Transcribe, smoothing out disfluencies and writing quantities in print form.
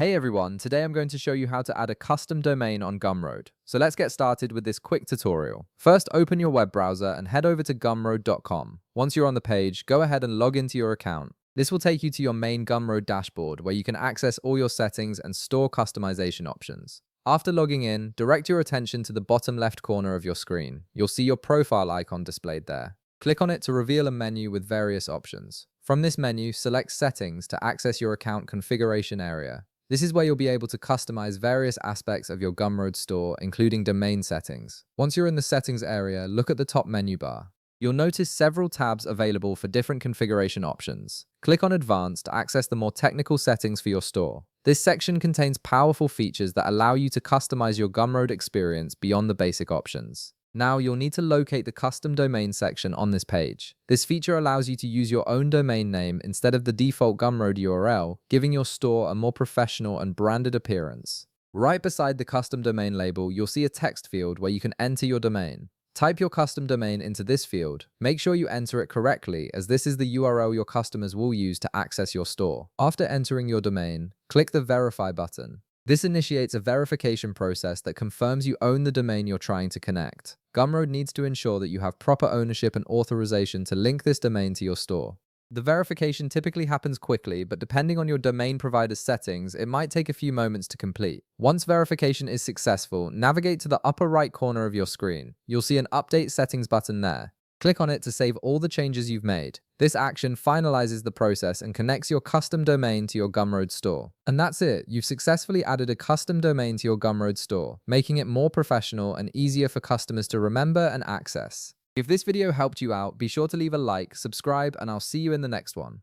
Hey everyone, today I'm going to show you how to add a custom domain on Gumroad. So let's get started with this quick tutorial. First, open your web browser and head over to gumroad.com. Once you're on the page, go ahead and log into your account. This will take you to your main Gumroad dashboard where you can access all your settings and store customization options. After logging in, direct your attention to the bottom left corner of your screen. You'll see your profile icon displayed there. Click on it to reveal a menu with various options. From this menu, select Settings to access your account configuration area. This is where you'll be able to customize various aspects of your Gumroad store, including domain settings. Once you're in the settings area, look at the top menu bar. You'll notice several tabs available for different configuration options. Click on Advanced to access the more technical settings for your store. This section contains powerful features that allow you to customize your Gumroad experience beyond the basic options. Now you'll need to locate the custom domain section on this page. This feature allows you to use your own domain name instead of the default Gumroad URL, giving your store a more professional and branded appearance. Right beside the custom domain label, you'll see a text field where you can enter your domain. Type your custom domain into this field. Make sure you enter it correctly, as this is the URL your customers will use to access your store. After entering your domain, click the Verify button. This initiates a verification process that confirms you own the domain you're trying to connect. Gumroad needs to ensure that you have proper ownership and authorization to link this domain to your store. The verification typically happens quickly, but depending on your domain provider's settings, it might take a few moments to complete. Once verification is successful, navigate to the upper right corner of your screen. You'll see an Update Settings button there. Click on it to save all the changes you've made. This action finalizes the process and connects your custom domain to your Gumroad store. And that's it. You've successfully added a custom domain to your Gumroad store, making it more professional and easier for customers to remember and access. If this video helped you out, be sure to leave a like, subscribe, and I'll see you in the next one.